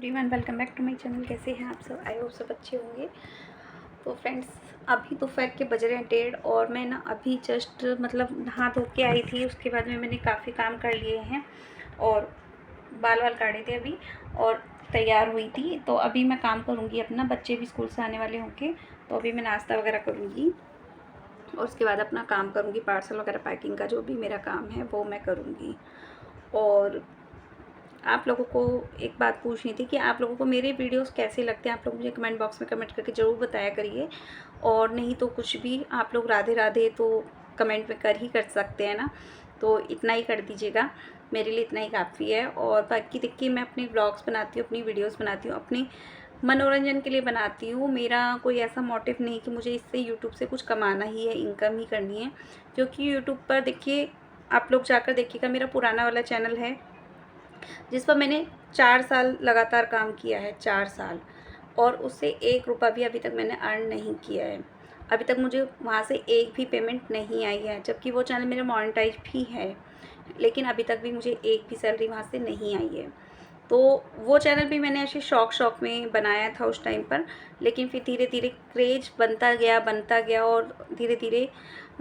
Everyone, welcome back to my channel. कैसे हैं आप सब? आई होप सब अच्छे होंगे। तो फ्रेंड्स, अभी दोपहर के बज रहे हैं 1:30 और मैं ना अभी जस्ट नहा धो के आई थी। उसके बाद में मैंने काफ़ी काम कर लिए हैं और बाल वाल काटे थे अभी और तैयार हुई थी। तो अभी मैं काम करूँगी अपना, बच्चे भी स्कूल से आने वाले होंगे तो अभी मैं नाश्ता वगैरह करूँगी और उसके बाद अपना काम करूँगी। पार्सल वगैरह पैकिंग का जो भी मेरा काम है वो मैं करूँगी। और आप लोगों को एक बात पूछनी थी कि आप लोगों को मेरे वीडियोस कैसे लगते हैं। आप लोग मुझे कमेंट बॉक्स में कमेंट करके ज़रूर बताया करिए। और नहीं तो कुछ भी आप लोग राधे राधे तो कमेंट में कर ही कर सकते हैं ना, तो इतना ही कर दीजिएगा, मेरे लिए इतना ही काफ़ी है। और बाकी देखिए, मैं अपनी ब्लॉग्स बनाती हूँ, अपनी वीडियोस बनाती हूँ, अपनी मनोरंजन के लिए बनाती हूँ। मेरा कोई ऐसा मोटिव नहीं कि मुझे इससे यूट्यूब से कुछ कमाना ही है, इनकम ही करनी है। क्योंकि यूट्यूब पर देखिए, आप लोग जाकर देखिएगा, मेरा पुराना वाला चैनल है जिस पर मैंने 4 साल लगातार काम किया है, 4 साल, और उससे 1 रुपया भी अभी तक मैंने अर्न नहीं किया है। अभी तक मुझे वहाँ से एक भी पेमेंट नहीं आई है, जबकि वो चैनल मेरा मोनेटाइज भी है, लेकिन अभी तक भी मुझे एक भी सैलरी वहाँ से नहीं आई है। तो वो चैनल भी मैंने ऐसे शौक में बनाया था उस टाइम पर, लेकिन फिर धीरे धीरे क्रेज बनता गया और धीरे धीरे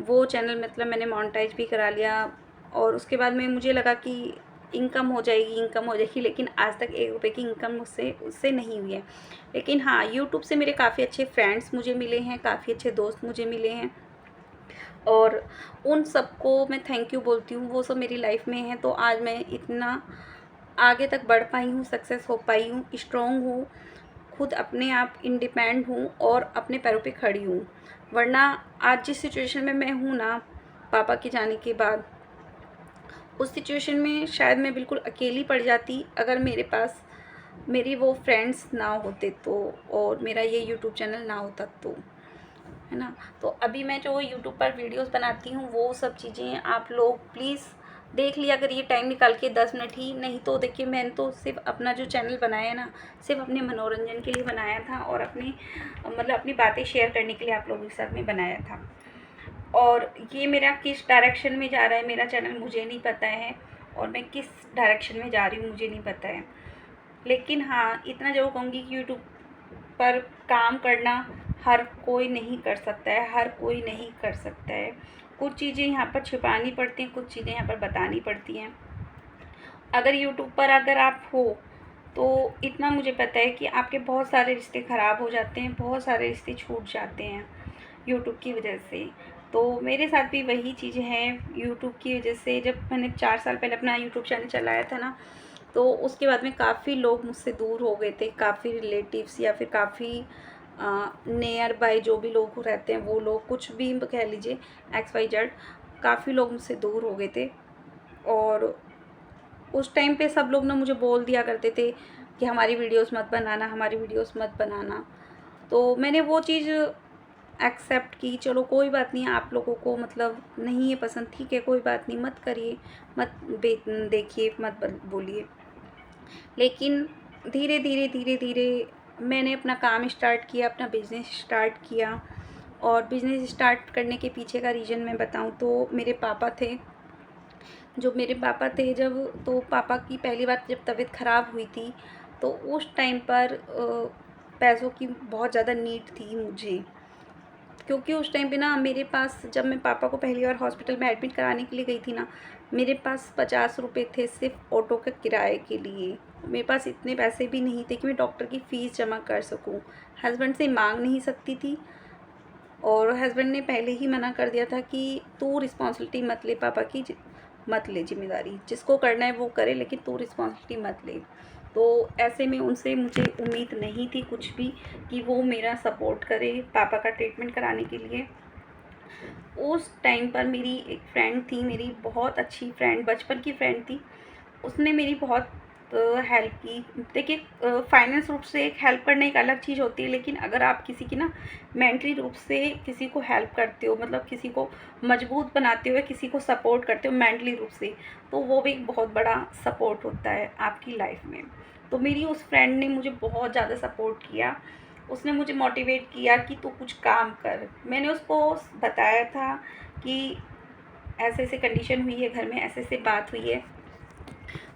वो चैनल मैंने मोनेटाइज भी करा लिया। और उसके बाद में मुझे लगा कि इनकम हो जाएगी, लेकिन आज तक 1 रुपये की इनकम उससे नहीं हुई है। लेकिन हाँ, यूट्यूब से मेरे काफ़ी अच्छे फ्रेंड्स मुझे मिले हैं, काफ़ी अच्छे दोस्त मुझे मिले हैं और उन सबको मैं थैंक यू बोलती हूँ। वो सब मेरी लाइफ में हैं, तो आज मैं इतना आगे तक बढ़ पाई हूँ, सक्सेस हो पाई हूँ, स्ट्रॉन्ग हूँ, खुद अपने आप इंडिपेंडेंट हूँ और अपने पैरों पे खड़ी हूँ। वरना आज जिस सिचुएशन में मैं हूँ ना, पापा के जाने के बाद, उस सिचुएशन में शायद मैं बिल्कुल अकेली पड़ जाती अगर मेरे पास मेरी वो फ्रेंड्स ना होते तो, और मेरा ये यूट्यूब चैनल ना होता तो, है ना। तो अभी मैं जो यूट्यूब पर वीडियोस बनाती हूँ वो सब चीज़ें आप लोग प्लीज़ देख लिया करिए, टाइम निकाल के 10 मिनट ही। नहीं तो देखिए, मैंने तो सिर्फ अपना जो चैनल बनाया है ना, सिर्फ अपने मनोरंजन के लिए बनाया था और अपनी बातें शेयर करने के लिए आप लोगों के साथ में बनाया था। और ये मेरा किस डायरेक्शन में जा रहा है मेरा चैनल मुझे नहीं पता है, और मैं किस डायरेक्शन में जा रही हूँ मुझे नहीं पता है। लेकिन हाँ, इतना ज़रूर कहूँगी कि यूट्यूब पर काम करना हर कोई नहीं कर सकता है, हर कोई नहीं कर सकता है। कुछ चीज़ें यहाँ पर छिपानी पड़ती हैं, कुछ चीज़ें यहाँ पर बतानी पड़ती हैं। अगर यूट्यूब पर अगर आप हो तो इतना मुझे पता है कि आपके बहुत सारे रिश्ते ख़राब हो जाते हैं, बहुत सारे रिश्ते छूट जाते हैं यूट्यूब की वजह से। तो मेरे साथ भी वही चीज़ें हैं यूट्यूब की वजह से। जब मैंने 4 साल पहले अपना यूट्यूब चैनल चलाया था ना, तो उसके बाद में काफ़ी लोग मुझसे दूर हो गए थे, काफ़ी रिलेटिव्स या फिर काफ़ी नियर बाय जो भी लोग रहते हैं, वो लोग कुछ भी कह लीजिए, XYZ, काफ़ी लोग मुझसे दूर हो गए थे। और उस टाइम पे सब लोग ना मुझे बोल दिया करते थे कि हमारी वीडियोस मत बनाना, हमारी वीडियोस मत बनाना। तो मैंने वो चीज़ एक्सेप्ट की, चलो कोई बात नहीं, आप लोगों को नहीं है पसंद, ठीक है, कोई बात नहीं, मत करिए, मत देखिए, मत बोलिए। लेकिन धीरे धीरे मैंने अपना काम स्टार्ट किया, अपना बिज़नेस स्टार्ट किया। और बिज़नेस स्टार्ट करने के पीछे का रीज़न मैं बताऊँ तो मेरे पापा थे। जब, तो पापा की पहली बार जब तबीयत ख़राब हुई थी, तो उस टाइम पर पैसों की बहुत ज़्यादा नीड थी मुझे। क्योंकि उस टाइम पे ना मेरे पास, जब मैं पापा को पहली बार हॉस्पिटल में एडमिट कराने के लिए गई थी ना, मेरे पास 50 रुपये थे सिर्फ ऑटो के किराए के लिए। मेरे पास इतने पैसे भी नहीं थे कि मैं डॉक्टर की फ़ीस जमा कर सकूं। हस्बैंड से मांग नहीं सकती थी, और हस्बैंड ने पहले ही मना कर दिया था कि तू रिस्पॉन्सिबिलिटी मत ले पापा की, मत ले जिम्मेदारी, जिसको करना है वो करे, लेकिन तू रिस्पॉन्सिबिलिटी मत ले। तो ऐसे में उनसे मुझे उम्मीद नहीं थी कुछ भी कि वो मेरा सपोर्ट करे पापा का ट्रीटमेंट कराने के लिए। उस टाइम पर मेरी एक फ्रेंड थी, मेरी बहुत अच्छी फ्रेंड, बचपन की फ्रेंड थी। उसने मेरी बहुत हेल्प की। देखिए, फाइनेंस रूप से एक हेल्प करना एक अलग चीज़ होती है, लेकिन अगर आप किसी की ना मेंटली रूप से किसी को हेल्प करते हो, किसी को मजबूत बनाते हो, किसी को सपोर्ट करते हो मेंटली रूप से, तो वो भी एक बहुत बड़ा सपोर्ट होता है आपकी लाइफ में। तो मेरी उस फ्रेंड ने मुझे बहुत ज़्यादा सपोर्ट किया। उसने मुझे मोटिवेट किया कि तू कुछ काम कर। मैंने उसको बताया था कि ऐसे ऐसे कंडीशन हुई है घर में, ऐसे ऐसे बात हुई है,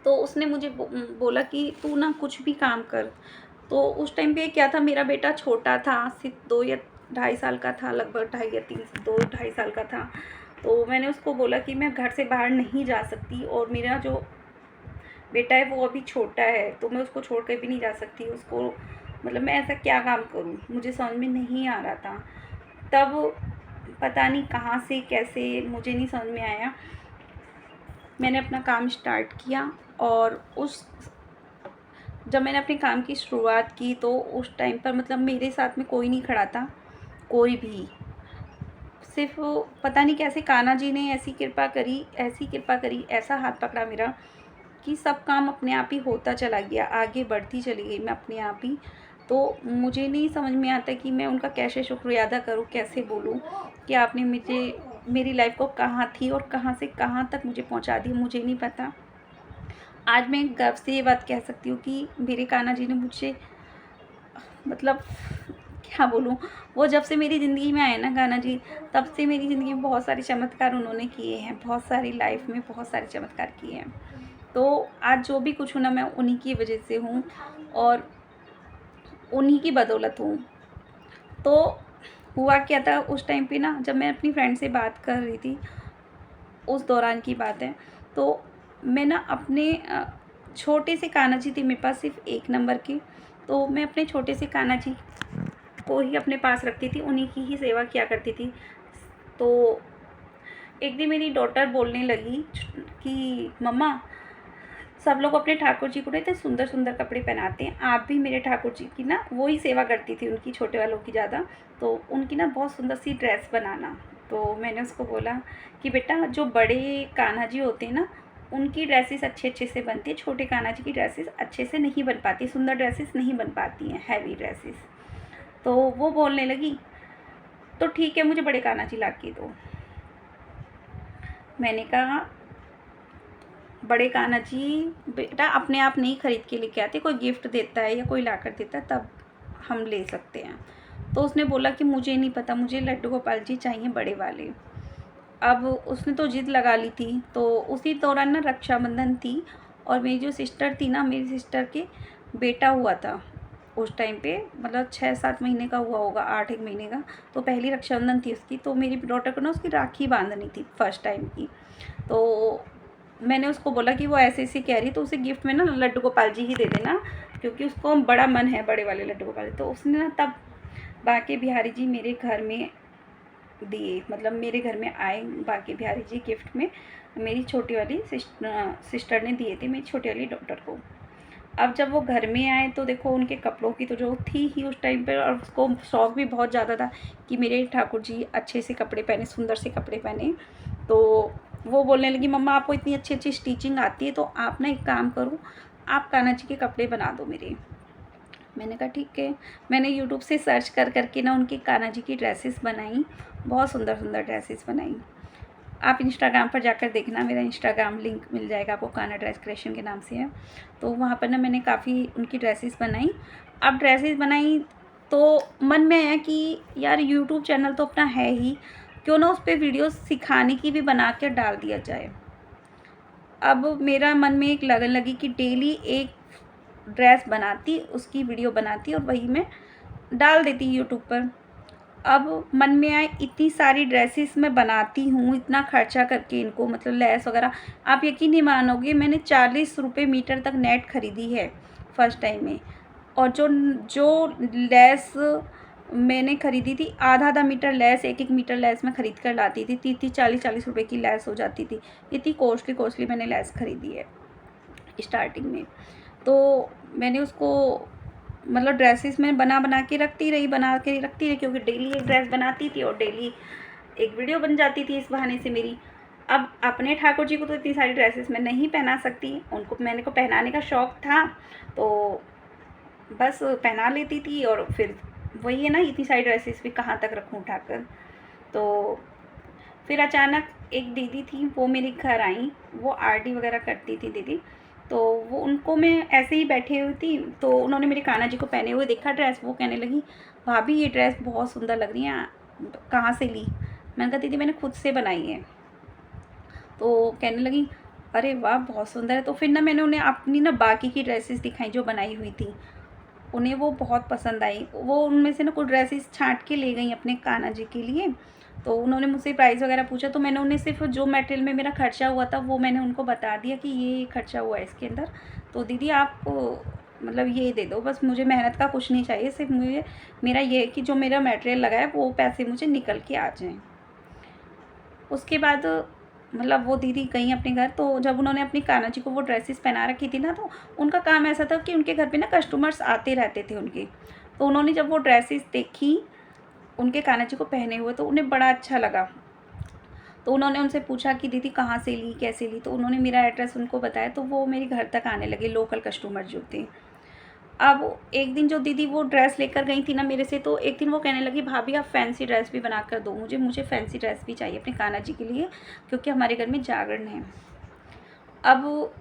तो उसने मुझे बोला कि तू ना कुछ भी काम कर। तो उस टाइम पे क्या था, मेरा बेटा छोटा था, सिर्फ 2 या ढाई साल का था, लगभग 2.5 या 3, 2 ढाई साल का था। तो मैंने उसको बोला कि मैं घर से बाहर नहीं जा सकती और मेरा जो बेटा है वो अभी छोटा है, तो मैं उसको छोड़ कर भी नहीं जा सकती। उसको मतलब मैं ऐसा क्या काम करूँ, मुझे समझ में नहीं आ रहा था। तब पता नहीं कहाँ से कैसे, मुझे नहीं समझ में आया, मैंने अपना काम स्टार्ट किया। और जब मैंने अपने काम की शुरुआत की तो उस टाइम पर मतलब मेरे साथ में कोई नहीं खड़ा था, कोई भी। सिर्फ पता नहीं कैसे कान्हा जी ने ऐसी कृपा करी, ऐसी कृपा करी, ऐसा हाथ पकड़ा मेरा कि सब काम अपने आप ही होता चला गया, आगे बढ़ती चली गई मैं अपने आप ही। तो मुझे नहीं समझ में आता कि मैं उनका कैसे शुक्रिया अदा करूँ, कैसे बोलूँ कि आपने मुझे मेरी लाइफ को कहाँ थी और कहाँ से कहाँ तक मुझे पहुँचा दिया, मुझे नहीं पता। आज मैं गर्व से ये बात कह सकती हूँ कि मेरे कान्हा जी ने मुझे मतलब क्या बोलूँ, वो जब से मेरी ज़िंदगी में आए ना कान्हा जी, तब से मेरी ज़िंदगी में बहुत सारे चमत्कार उन्होंने किए हैं, बहुत सारी लाइफ में बहुत सारे चमत्कार किए हैं। तो आज जो भी कुछ हूँ ना, मैं उन्हीं की वजह से हूँ और उन्हीं की बदौलत हूँ। तो हुआ क्या था उस टाइम पे ना, जब मैं अपनी फ्रेंड से बात कर रही थी, उस दौरान की बात है। तो मैं ना अपने छोटे से कान्हा जी थे मेरे पास, सिर्फ 1 नंबर के। तो मैं अपने छोटे से कान्हा जी को ही अपने पास रखती थी, उन्हीं की ही सेवा किया करती थी। तो एक दिन मेरी डॉटर बोलने लगी कि मम्मा, सब लोग अपने ठाकुर जी को ना इतने सुंदर सुंदर कपड़े पहनाते हैं, आप भी मेरे ठाकुर जी की ना वो ही सेवा करती थी, उनकी छोटे वालों की ज़्यादा, तो उनकी ना बहुत सुंदर सी ड्रेस बनाना। तो मैंने उसको बोला कि बेटा, जो बड़े कान्हा जी होते हैं ना, उनकी ड्रेसेस अच्छे अच्छे से बनती है, छोटे कान्हा जी की ड्रेसेस अच्छे से नहीं बन पाती, सुंदर ड्रेसेस नहीं बन पाती हैं, हैवी ड्रेसेस। तो वो बोलने लगी, तो ठीक है, मुझे बड़े कान्हा जी ला के दो। मैंने कहा, बड़े कान्हा जी बेटा अपने आप नहीं खरीद के लेके आते, कोई गिफ्ट देता है या कोई ला कर देता है तब हम ले सकते हैं। तो उसने बोला कि मुझे नहीं पता, मुझे लड्डू गोपाल जी चाहिए बड़े वाले। अब उसने तो जिद लगा ली थी। तो उसी दौरान ना रक्षाबंधन थी और मेरी जो सिस्टर थी ना, मेरी सिस्टर के बेटा हुआ था उस टाइम पे, मतलब 6-7 महीने का हुआ होगा, 8-1 महीने का। तो पहली रक्षाबंधन थी उसकी, तो मेरी डॉटर को ना उसकी राखी बांधनी थी फर्स्ट टाइम की। तो मैंने उसको बोला कि वो ऐसे ऐसे कह रही, तो उसे गिफ्ट में ना लड्डू गोपाल जी ही दे देना, क्योंकि उसको बड़ा मन है बड़े वाले लड्डू गोपाल। तो उसने ना तब बांके बिहारी जी मेरे घर में दिए, मतलब मेरे घर में आए बांके बिहारी जी गिफ्ट में, मेरी छोटी वाली सिस्टर ने दिए थे मेरी छोटी वाली डॉटर को। अब जब वो घर में आए तो देखो, उनके कपड़ों की तो जो थी ही उस टाइम पर, और उसको शौक भी बहुत ज़्यादा था कि मेरे ठाकुर जी अच्छे से कपड़े पहने, सुंदर से कपड़े पहने। तो वो बोलने लगी, मम्मा आपको इतनी अच्छी अच्छी स्टिचिंग आती है, तो आप ना एक काम करो, आप कान्हा जी के कपड़े बना दो मेरे। मैंने कहा ठीक है। मैंने यूट्यूब से सर्च कर करके ना उनकी कान्हा जी की ड्रेसेस बनाई, बहुत सुंदर सुंदर ड्रेसेस बनाई। आप इंस्टाग्राम पर जाकर देखना, मेरा इंस्टाग्राम लिंक मिल जाएगा आपको, कान्हा ड्रेस क्रिएशन के नाम से है। तो वहाँ पर ना मैंने काफ़ी उनकी ड्रेसेस बनाई। अब ड्रेसेस बनाई तो मन में आया कि यार यूट्यूब चैनल तो अपना है ही, क्यों ना उस पर वीडियो सिखाने की भी बना कर डाल दिया जाए। अब मेरा मन में एक लगन लगी कि डेली एक ड्रेस बनाती, उसकी वीडियो बनाती और वही मैं डाल देती यूट्यूब पर। अब मन में आए, इतनी सारी ड्रेसेस मैं बनाती हूँ, इतना खर्चा करके इनको, मतलब लेस वगैरह, आप यकीन नहीं मानोगे, मैंने 40 रुपये मीटर तक नेट खरीदी है फर्स्ट टाइम में। और जो जो लेस मैंने खरीदी थी, आधा आधा मीटर लेस, 1-1 मीटर लेस मैं खरीद कर लाती थी, 30-30 40-40 रुपये की लेस हो जाती थी। इतनी कॉस्टली मैंने लेस खरीदी है स्टार्टिंग में। तो मैंने उसको मतलब ड्रेसेस में बना बना के रखती रही, बना के रखती रही, क्योंकि डेली एक ड्रेस बनाती थी और डेली एक वीडियो बन जाती थी इस बहाने से मेरी। अब अपने ठाकुर जी को तो इतनी सारी ड्रेसेस मैं नहीं पहना सकती, उनको मैंने को पहनाने का शौक़ था, तो बस पहना लेती थी। और फिर वही है ना, इतनी सारी ड्रेसेस भी कहाँ तक रखूँ उठाकर। तो फिर अचानक एक दीदी थी, वो मेरे घर आई, वो आरडी वगैरह करती थी दीदी। तो वो उनको मैं ऐसे ही बैठी हुई थी, तो उन्होंने मेरे कान्हा जी को पहने हुए देखा ड्रेस। वो कहने लगी, भाभी ये ड्रेस बहुत सुंदर लग रही है, कहाँ से ली? मैंने कहा दीदी मैंने खुद से बनाई है। तो कहने लगी, अरे वाह! बहुत सुंदर है। तो फिर ना मैंने उन्हें अपनी ना बाकी की ड्रेसेस दिखाई जो बनाई हुई थी। उन्हें वो बहुत पसंद आई। वो उनमें से ना कुछ ड्रेसेस छाँट के ले गईं अपने कान्हा जी के लिए। तो उन्होंने मुझसे प्राइस वगैरह पूछा, तो मैंने उन्हें सिर्फ़ जो मटेरियल में मेरा खर्चा हुआ था वो मैंने उनको बता दिया कि ये खर्चा हुआ है इसके अंदर। तो दीदी आप मतलब ये दे दो, बस मुझे मेहनत का कुछ नहीं चाहिए, सिर्फ़ मुझे मेरा ये है कि जो मेरा मटेरियल लगा है वो पैसे मुझे निकल के आ जाएँ। उसके बाद मतलब वो दीदी गईं अपने घर। तो जब उन्होंने अपनी कान्हा जी को वो ड्रेसेस पहना रखी थी ना, तो उनका काम ऐसा था कि उनके घर पे ना कस्टमर्स आते रहते थे उनके। तो उन्होंने जब वो ड्रेसेस देखी उनके कान्हा जी को पहने हुए, तो उन्हें बड़ा अच्छा लगा। तो उन्होंने उनसे पूछा कि दीदी कहाँ से ली, कैसे ली? तो उन्होंने मेरा एड्रेस उनको बताया, तो वो मेरे घर तक आने लगे, लोकल कस्टमर जो थे। अब एक दिन जो दीदी वो ड्रेस लेकर गई थी ना मेरे से, तो एक दिन वो कहने लगी, भाभी आप फैंसी ड्रेस भी बना कर दो मुझे, मुझे फैंसी ड्रेस भी चाहिए अपने कान्हा जी के लिए, क्योंकि हमारे घर में जागरण है। अब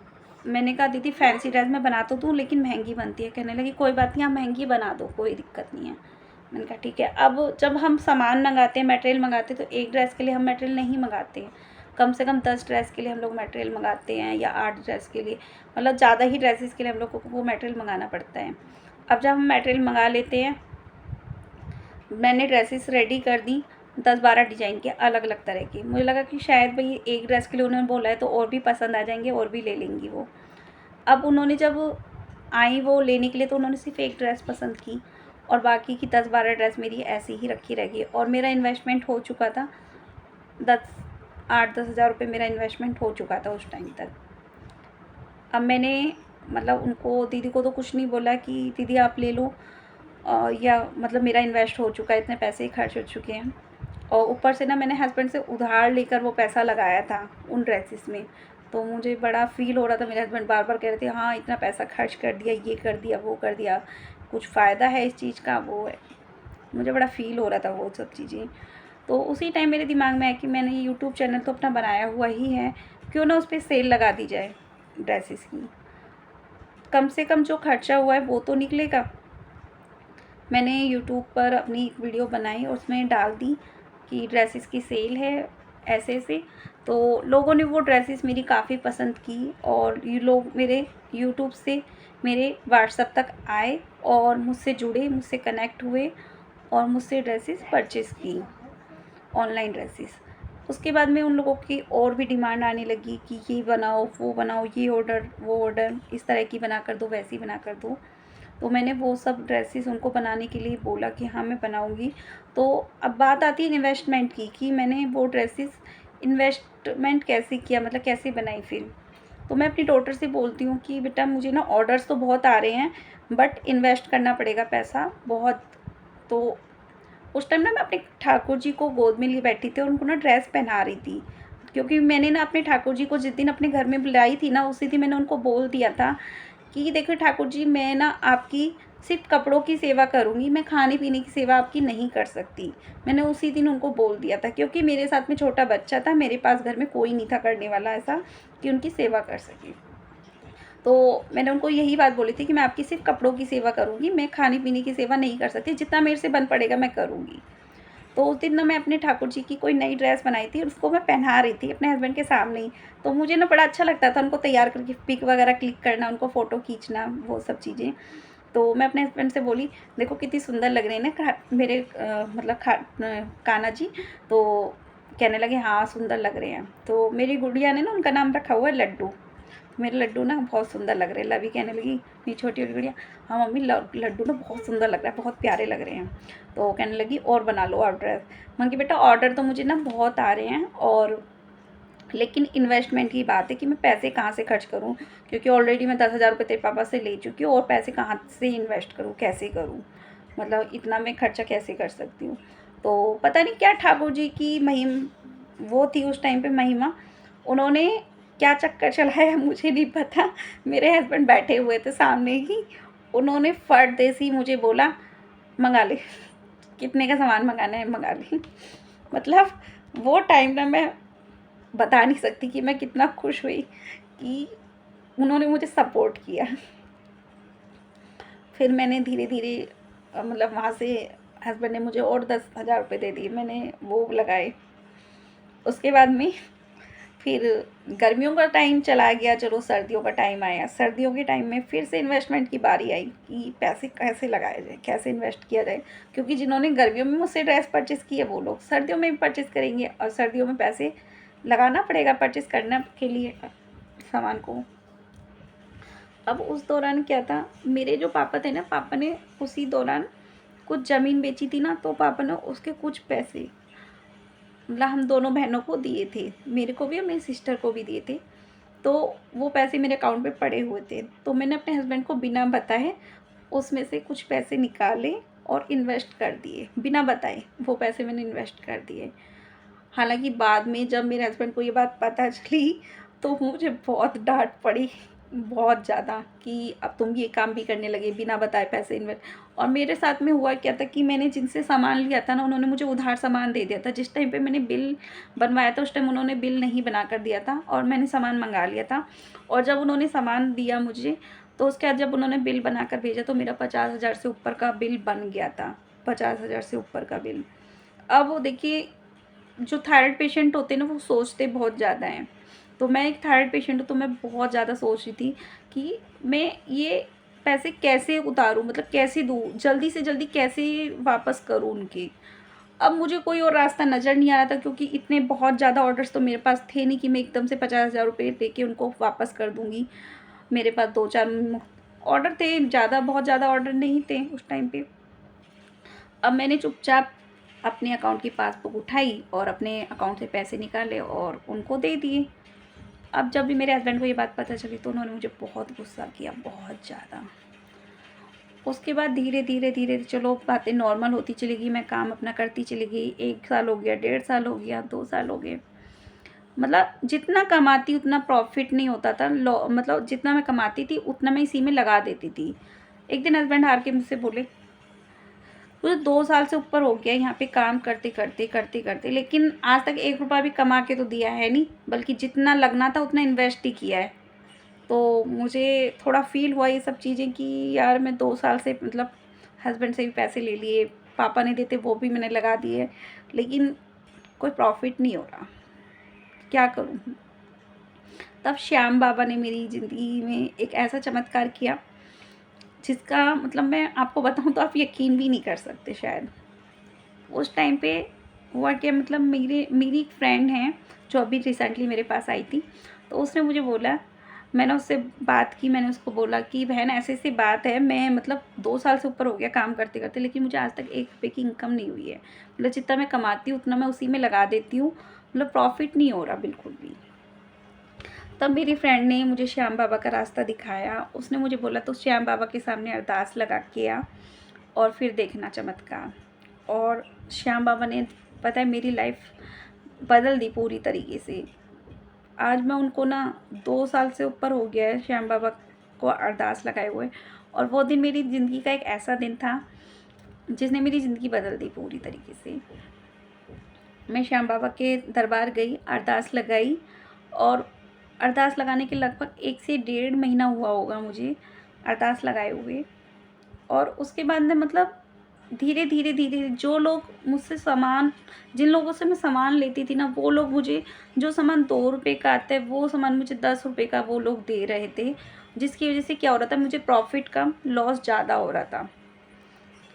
मैंने कहा दीदी फैंसी ड्रेस मैं बना तो दूँ, लेकिन महंगी बनती है। कहने लगी कोई बात नहीं, आप महंगी बना दो, कोई दिक्कत नहीं है। मैंने कहा ठीक है। अब जब हम सामान मंगाते हैं, मटेरियल मंगाते हैं, तो एक ड्रेस के लिए हम मटेरियल नहीं मंगाते हैं, कम से कम 10 ड्रेस के लिए हम लोग मटेरियल मंगाते हैं, या 8 ड्रेस के लिए, मतलब ज़्यादा ही ड्रेसेस के लिए हम लोग को वो मटेरियल मंगाना पड़ता है। अब जब हम मटेरियल मंगा लेते हैं, मैंने ड्रेसेस रेडी कर दी 10-12 डिज़ाइन के, अलग अलग तरह के। मुझे लगा कि शायद भाई एक ड्रेस के लिए उन्होंने बोला है तो और भी पसंद आ जाएंगे, और भी ले लेंगी वो। अब उन्होंने जब आई वो लेने के लिए, तो उन्होंने सिर्फ एक ड्रेस पसंद की, और बाकी की 10-12 ड्रेस मेरी ऐसी ही रखी रह गई। और मेरा इन्वेस्टमेंट हो चुका था 8-10 हज़ार रुपये, मेरा इन्वेस्टमेंट हो चुका था उस टाइम तक। अब मैंने मतलब उनको, दीदी को तो कुछ नहीं बोला कि दीदी आप ले लो, या मतलब मेरा इन्वेस्ट हो चुका है, इतने पैसे खर्च हो चुके हैं। और ऊपर से ना मैंने हस्बैंड से उधार लेकर वो पैसा लगाया था उन ड्रेसेस में। तो मुझे बड़ा फ़ील हो रहा था, मेरे हस्बैंड बार बार कह रहे थे हाँ इतना पैसा खर्च कर दिया, ये कर दिया, वो कर दिया, कुछ फ़ायदा है इस चीज़ का, वो है। मुझे बड़ा फ़ील हो रहा था वो सब चीज़ें। तो उसी टाइम मेरे दिमाग में आया कि मैंने यूट्यूब चैनल तो अपना बनाया हुआ ही है, क्यों ना उस पर सेल लगा दी जाए ड्रेसेस की, कम से कम जो खर्चा हुआ है वो तो निकलेगा। मैंने यूट्यूब पर अपनी एक वीडियो बनाई और उसमें डाल दी कि ड्रेसेस की सेल है ऐसे ऐसे। तो लोगों ने वो ड्रेसेस मेरी काफ़ी पसंद की, और ये लोग मेरे यूट्यूब से मेरे व्हाट्सएप तक आए और मुझसे जुड़े, मुझसे कनेक्ट हुए, और मुझसे ड्रेसेस परचेज़ की, ऑनलाइन ड्रेसेस। उसके बाद में उन लोगों की और भी डिमांड आने लगी कि ये बनाओ, वो बनाओ, ये ऑर्डर, वो ऑर्डर, इस तरह की बना कर दो, वैसी बना कर दो। तो मैंने वो सब ड्रेसेस उनको बनाने के लिए बोला कि हाँ मैं बनाऊँगी। तो अब बात आती है इन्वेस्टमेंट की, कि मैंने वो ड्रेसेस इन्वेस्टमेंट कैसे किया, मतलब कैसे बनाई फिर। तो मैं अपनी डॉटर से बोलती हूँ कि बेटा मुझे ना ऑर्डर्स तो बहुत आ रहे हैं, बट इन्वेस्ट करना पड़ेगा पैसा बहुत। तो उस टाइम ना मैं अपने ठाकुर जी को गोद में लिए बैठी थी और उनको ना ड्रेस पहना रही थी, क्योंकि मैंने ना अपने ठाकुर जी को जिस दिन अपने घर में बुलाई थी ना, उसी दिन मैंने उनको बोल दिया था कि देखो ठाकुर जी, मैं ना आपकी सिर्फ कपड़ों की सेवा करूँगी, मैं खाने पीने की सेवा आपकी नहीं कर सकती। मैंने उसी दिन उनको बोल दिया था, क्योंकि मेरे साथ में छोटा बच्चा था, मेरे पास घर में कोई नहीं था करने वाला ऐसा कि उनकी सेवा कर सके। तो मैंने उनको यही बात बोली थी कि मैं आपकी सिर्फ कपड़ों की सेवा करूँगी, मैं खाने पीने की सेवा नहीं कर सकती, जितना मेरे से बन पड़ेगा मैं करूँगी। तो उस दिन ना मैं अपने ठाकुर जी की कोई नई ड्रेस बनाई थी और उसको मैं पहना रही थी अपने हस्बैंड के सामने ही। तो मुझे ना बड़ा अच्छा लगता था उनको तैयार करके पिक वगैरह क्लिक करना, उनको फ़ोटो खींचना, वो सब चीज़ें। तो मैं अपने हस्बैंड से बोली, देखो कितनी सुंदर लग रही है ना मेरे मतलब कान्हा जी। तो कहने लगे हाँ सुंदर लग रहे हैं। तो मेरी गुड़िया ने ना उनका नाम रखा हुआ है लड्डू। मेरे लड्डू ना बहुत सुंदर लग रहे हैं। लवी कहने लगी, मेरी छोटी वाली गुड़िया, हाँ मम्मी लड्डू ना बहुत सुंदर लग रहा है, बहुत प्यारे लग रहे हैं। तो कहने लगी और बना लो ऑर्डर। मैं कि बेटा ऑर्डर तो मुझे ना बहुत आ रहे हैं, और लेकिन इन्वेस्टमेंट की बात है कि मैं पैसे कहाँ से खर्च करूँ, क्योंकि ऑलरेडी मैं 10,000 रुपये तेरे पापा से ले चुकी हूँ, और पैसे कहाँ से इन्वेस्ट करूँ, कैसे करूँ, मतलब इतना मैं खर्चा कैसे कर सकती हूँ। तो पता नहीं क्या ठाकुर जी की महिम वो थी उस टाइम पे महिमा, उन्होंने क्या चक्कर चलाया मुझे नहीं पता। मेरे हस्बैंड बैठे हुए थे सामने ही, उन्होंने फट दे सी मुझे बोला मंगा ले, कितने का सामान मंगाना है मंगा ले। मतलब वो टाइम ना मैं बता नहीं सकती कि मैं कितना खुश हुई कि उन्होंने मुझे सपोर्ट किया। फिर मैंने धीरे धीरे मतलब वहाँ से हस्बैंड ने मुझे और 10,000 रुपये दे दिए, मैंने वो लगाए। उसके बाद में फिर गर्मियों का टाइम चला गया, चलो सर्दियों का टाइम आया। सर्दियों के टाइम में फिर से इन्वेस्टमेंट की बारी आई कि पैसे कैसे लगाए जाए, कैसे इन्वेस्ट किया जाए, क्योंकि जिन्होंने गर्मियों में मुझसे ड्रेस परचेज़ की है वो लोग सर्दियों में भी परचेज़ करेंगे और सर्दियों में पैसे लगाना पड़ेगा परचेज़ करने के लिए सामान को। अब उस दौरान क्या था, मेरे जो पापा थे ना, पापा ने उसी दौरान कुछ ज़मीन बेची थी ना, तो पापा ने उसके कुछ पैसे मतलब हम दोनों बहनों को दिए थे, मेरे को भी और मेरी सिस्टर को भी दिए थे। तो वो पैसे मेरे अकाउंट में पड़े हुए थे, तो मैंने अपने हस्बैंड को बिना बताए उसमें से कुछ पैसे निकाले और इन्वेस्ट कर दिए। बिना बताए वो पैसे मैंने इन्वेस्ट कर दिए। हालाँकि बाद में जब मेरे हस्बैंड को ये बात पता चली तो मुझे बहुत डाँट पड़ी, बहुत ज़्यादा, कि अब तुम ये काम भी करने लगे बिना बताए पैसे इन्वेस्ट। और मेरे साथ में हुआ क्या था कि मैंने जिनसे सामान लिया था ना, उन्होंने मुझे उधार सामान दे दिया था। जिस टाइम पे मैंने बिल बनवाया था उस टाइम उन्होंने बिल नहीं बना कर दिया था और मैंने सामान मँगा लिया था। और जब उन्होंने सामान दिया मुझे, तो उसके बाद जब उन्होंने बिल बनाकर भेजा तो मेरा 50,000 से ऊपर का बिल बन गया था, 50,000 से ऊपर का बिल। अब वो देखिए, जो थायराइड पेशेंट होते हैं ना वो सोचते बहुत ज़्यादा हैं। तो मैं एक थायराइड पेशेंट हूँ, तो मैं बहुत ज़्यादा सोच रही थी कि मैं ये पैसे कैसे उतारूँ, मतलब कैसे दूँ, जल्दी से जल्दी कैसे वापस करूँ उनके। अब मुझे कोई और रास्ता नज़र नहीं आ रहा था, क्योंकि इतने बहुत ज़्यादा ऑर्डर्स तो मेरे पास थे नहीं कि मैं एकदम से 50,000 रुपये दे के उनको वापस कर दूँगी। मेरे पास 2-4 ऑर्डर थे, बहुत ज़्यादा ऑर्डर नहीं थे उस टाइम पे। अब मैंने चुपचाप अपने अकाउंट की पासबुक उठाई और अपने अकाउंट से पैसे निकाले और उनको दे दिए। अब जब भी मेरे हस्बैंड को ये बात पता चली तो उन्होंने मुझे बहुत गुस्सा किया, बहुत ज़्यादा। उसके बाद धीरे-धीरे चलो बातें नॉर्मल होती चली गई, मैं काम अपना करती चली गई। 1 साल हो गया, 1.5 साल हो गया, 2 साल हो गए। मतलब जितना कमाती उतना प्रॉफ़िट नहीं होता था। मतलब जितना मैं कमाती थी उतना मैं इसी में लगा देती थी। एक दिन हस्बैंड हार के मुझसे बोले, मुझे 2 साल से ऊपर हो गया यहाँ पे काम करते, लेकिन आज तक 1 रुपया भी कमा के तो दिया है नहीं, बल्कि जितना लगना था उतना इन्वेस्ट ही किया है। तो मुझे थोड़ा फ़ील हुआ ये सब चीज़ें कि यार मैं 2 साल से मतलब हस्बैंड से भी पैसे ले लिए, पापा नहीं देते वो भी मैंने लगा दिए, लेकिन कोई प्रॉफ़िट नहीं हो रहा, क्या करूँ? तब श्याम बाबा ने मेरी ज़िंदगी में एक ऐसा चमत्कार किया, जिसका मतलब मैं आपको बताऊँ तो आप यकीन भी नहीं कर सकते शायद। उस टाइम पे हुआ क्या, मतलब मेरी एक फ्रेंड है जो अभी रिसेंटली मेरे पास आई थी, तो उसने मुझे बोला, मैंने उससे बात की, मैंने उसको बोला कि बहन ऐसी-ऐसी बात है, मैं मतलब 2 साल से ऊपर हो गया काम करते-करते, लेकिन मुझे आज तक 1 रुपए की इनकम नहीं हुई है। मतलब जितना मैं कमाती हूँ उतना मैं उसी में लगा देती हूँ, मतलब प्रॉफ़िट नहीं हो रहा बिल्कुल भी। तब मेरी फ्रेंड ने मुझे श्याम बाबा का रास्ता दिखाया। उसने मुझे बोला तो श्याम बाबा के सामने अरदास लगा के आ और फिर देखना चमत्कार। और श्याम बाबा ने, पता है, मेरी लाइफ बदल दी पूरी तरीके से। आज मैं उनको ना 2 साल से ऊपर हो गया है श्याम बाबा को अरदास लगाए हुए, और वो दिन मेरी ज़िंदगी का एक ऐसा दिन था जिसने मेरी ज़िंदगी बदल दी पूरी तरीके से। मैं श्याम बाबा के दरबार गई, अरदास लगाई, और अरदास लगाने के लगभग 1 से 1.5 महीना हुआ होगा मुझे अरदास लगाए हुए। और उसके बाद में मतलब धीरे-धीरे जो लोग मुझसे सामान जिन लोगों से मैं सामान लेती थी ना, वो लोग मुझे जो सामान 2 रुपए का आता है, वो सामान मुझे 10 रुपए का वो लोग दे रहे थे। जिसकी वज़ह से क्या हो रहा था, मुझे प्रॉफ़िट कम, लॉस ज़्यादा हो रहा था।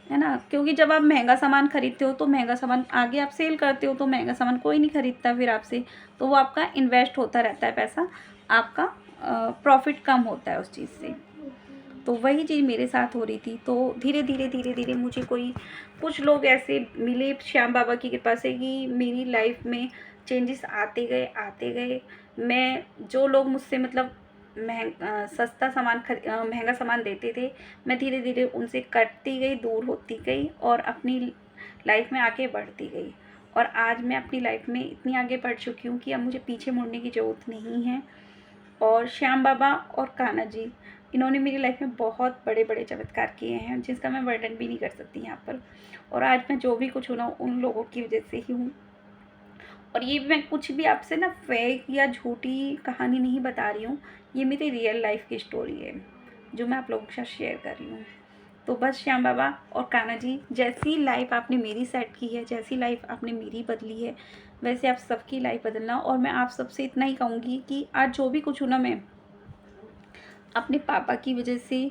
है ना? क्योंकि जब आप महँगा सामान खरीदते हो तो महँगा सामान आगे आप सेल करते हो, तो महँगा सामान कोई नहीं खरीदता फिर आपसे। तो वो आपका इन्वेस्ट होता रहता है पैसा, आपका प्रॉफ़िट कम होता है उस चीज़ से। तो वही चीज़ मेरे साथ हो रही थी। तो धीरे-धीरे मुझे कुछ लोग ऐसे मिले श्याम बाबा की कृपा से कि मेरी लाइफ़ में चेंजेस आते गए। मैं जो लोग मुझसे मतलब सस्ता सामान महँगा सामान देते थे, मैं धीरे-धीरे उनसे कटती गई, दूर होती गई और अपनी लाइफ़ में आगे बढ़ती गई। और आज मैं अपनी लाइफ़ में इतनी आगे बढ़ चुकी हूँ कि अब मुझे पीछे मुड़ने की ज़रूरत नहीं है। और श्याम बाबा और कान्हा जी, इन्होंने मेरी लाइफ में बहुत बड़े-बड़े चमत्कार किए हैं, जिसका मैं वर्णन भी नहीं कर सकती यहाँ पर। और आज मैं जो भी कुछ हूँ ना, उन लोगों की वजह से ही हूँ। और ये मैं कुछ भी आपसे ना फेक या झूठी कहानी नहीं बता रही हूँ, ये मेरी रियल लाइफ की स्टोरी है, जो मैं आप लोगों के साथ शेयर कर रही हूँ। तो बस श्याम बाबा और कान्हा जी, जैसी लाइफ आपने मेरी सेट की है, जैसी लाइफ आपने मेरी बदली है, वैसे आप सबकी लाइफ बदलना। और मैं आप सबसे इतना ही कहूँगी कि आज जो भी कुछ हूँ ना, मैं अपने पापा की वजह से,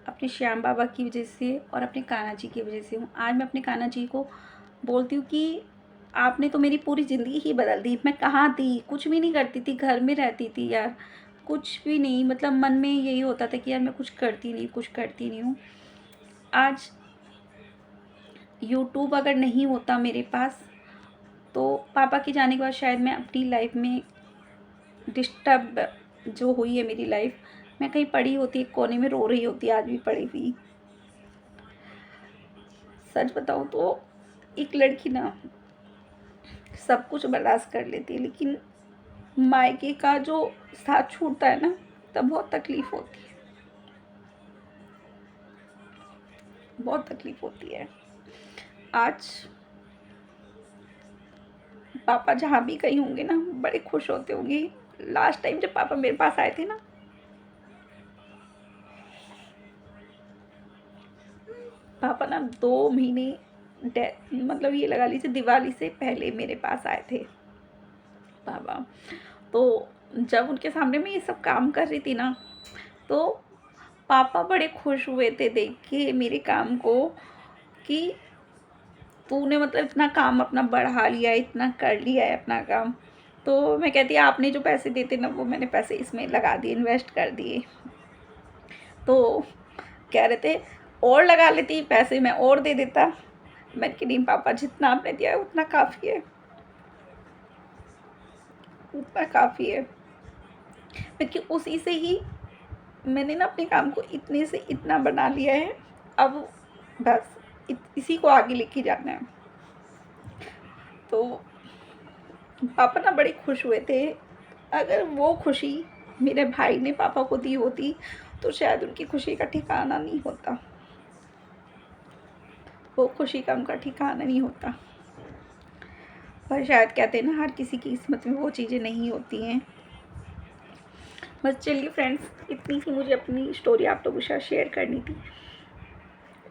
अपने श्याम बाबा की वजह से और अपने कान्हा जी की वजह से हूँ। आज मैं अपने कान्हा जी को बोलती हूँ कि आपने तो मेरी पूरी ज़िंदगी ही बदल दी। मैं कहाँ थी, कुछ भी नहीं करती थी, घर में रहती थी यार, कुछ भी नहीं, मतलब मन में यही होता था कि यार मैं कुछ करती नहीं, कुछ करती नहीं हूँ। आज यूट्यूब अगर नहीं होता मेरे पास, तो पापा के जाने के बाद शायद मैं अपनी लाइफ में डिस्टर्ब जो हुई है मेरी लाइफ, मैं कहीं पड़ी होती, एक कोने में रो रही होती, आज भी पड़ी हुई। सच बताऊँ तो एक लड़की ना सब कुछ बर्दाश्त कर लेती है, लेकिन मायके का जो साथ छूटता है ना, तब बहुत तकलीफ होती है, बहुत तकलीफ होती है। आज पापा जहाँ भी कहीं होंगे ना, बड़े खुश होते होंगे। लास्ट टाइम जब पापा मेरे पास आए थे ना, पापा ना 2 महीने मतलब ये लगा लीजिए दिवाली से पहले मेरे पास आए थे पापा। तो जब उनके सामने मैं ये सब काम कर रही थी ना, तो पापा बड़े खुश हुए थे देख के मेरे काम को, कि तूने मतलब इतना काम अपना बढ़ा लिया है, इतना कर लिया है अपना काम। तो मैं कहती आपने जो पैसे देते ना, वो मैंने पैसे इसमें लगा दिए, इन्वेस्ट कर दिए। तो कह रहे थे और लगा लेती पैसे, मैं और दे देता। मैंने कि नहीं पापा, जितना आपने दिया है उतना काफ़ी है, उतना काफ़ी है। क्योंकि उसी से ही मैंने ना अपने काम को इतने से इतना बना लिया है। अब बस इसी को आगे लेके जाना है। तो पापा ना बड़े खुश हुए थे। अगर वो खुशी मेरे भाई ने पापा को दी होती, तो शायद उनकी खुशी का ठिकाना नहीं होता, वो खुशी का उनका ठिकाना नहीं होता। पर शायद कहते हैं ना, हर किसी की किस्मत में वो चीज़ें नहीं होती हैं। बस चलिए फ्रेंड्स, इतनी ही मुझे अपनी स्टोरी आप लोगों के साथ शेयर करनी थी।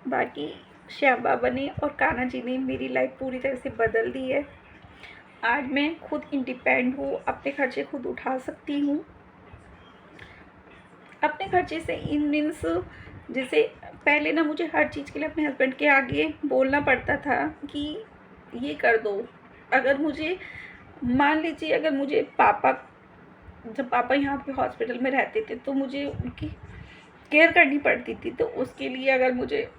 बाकी श्याम बाबा ने और कान्हा जी ने मेरी लाइफ पूरी तरह से बदल दी है। आज मैं खुद इंडिपेंडेंट हूँ, अपने खर्चे खुद उठा सकती हूँ। अपने खर्चे से इन मीन्स, जैसे पहले ना मुझे हर चीज़ के लिए अपने हस्बैंड के आगे बोलना पड़ता था कि ये कर दो। अगर मुझे मान लीजिए, अगर मुझे पापा, जब पापा यहाँ पे हॉस्पिटल में रहते थे, तो मुझे उनकी केयर करनी पड़ती थी। तो उसके लिए अगर मुझे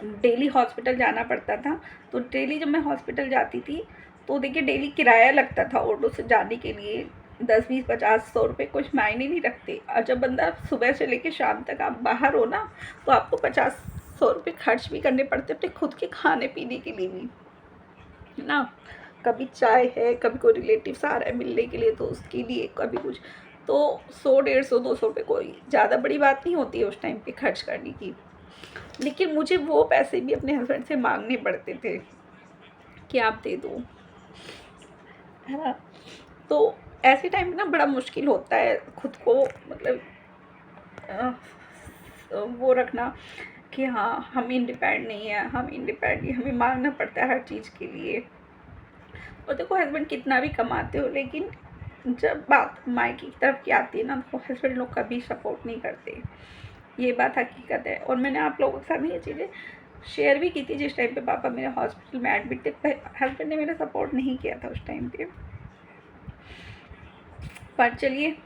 डेली हॉस्पिटल जाना पड़ता था, तो डेली जब मैं हॉस्पिटल जाती थी, तो देखिए डेली किराया लगता था ऑटो से जाने के लिए, 10, 20, 50, 100 रुपये कुछ मायने नहीं रखते। और जब बंदा सुबह से लेकर शाम तक आप बाहर हो ना, तो आपको 50-100 रुपये खर्च भी करने पड़ते अपने खुद के खाने पीने के लिए भी, है ना। कभी चाय है, कभी कोई रिलेटिव्स आ रहा है मिलने के लिए, तो उसके लिए कभी कुछ। तो 100, 150, 200 रुपये कोई ज़्यादा बड़ी बात नहीं होती है उस टाइम पे खर्च करने की। लेकिन मुझे वो पैसे भी अपने हस्बैंड से मांगने पड़ते थे कि आप दे दो, है ना। तो ऐसे टाइम में ना बड़ा मुश्किल होता है खुद को, मतलब वो रखना कि हाँ हम इंडिपेंडेंट नहीं है, हम इंडिपेंडेंट, हमें मांगना पड़ता है हर चीज़ के लिए। और देखो हस्बैंड कितना भी कमाते हो, लेकिन जब बात मायके की तरफ की आती है ना, तो हस्बैंड लोग कभी सपोर्ट नहीं करते, ये बात हकीकत है। और मैंने आप लोगों के साथ ये चीज़ें शेयर भी की थी। जिस टाइम पे पापा मेरे हॉस्पिटल में एडमिट थे, हस्बैंड ने मेरा सपोर्ट नहीं किया था उस टाइम पे। पर चलिए,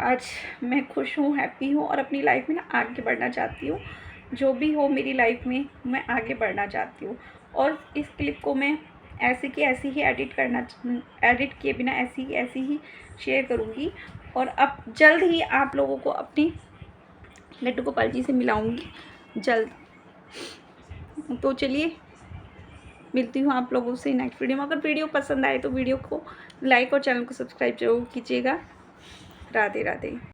आज मैं खुश हूँ, हैप्पी हूँ और अपनी लाइफ में ना आगे बढ़ना चाहती हूँ। जो भी हो मेरी लाइफ में, मैं आगे बढ़ना चाहती हूँ। और इस क्लिप को मैं ऐसे की ऐसी ही एडिट किए बिना ऐसी ही शेयर करूँगी। और अब जल्द ही आप लोगों को अपनी लड्डू गोपाल जी से मिलाऊँगी जल्द। तो चलिए, मिलती हूँ आप लोगों से नेक्स्ट वीडियो में। अगर वीडियो पसंद आए तो वीडियो को लाइक और चैनल को सब्सक्राइब जरूर कीजिएगा। राधे राधे।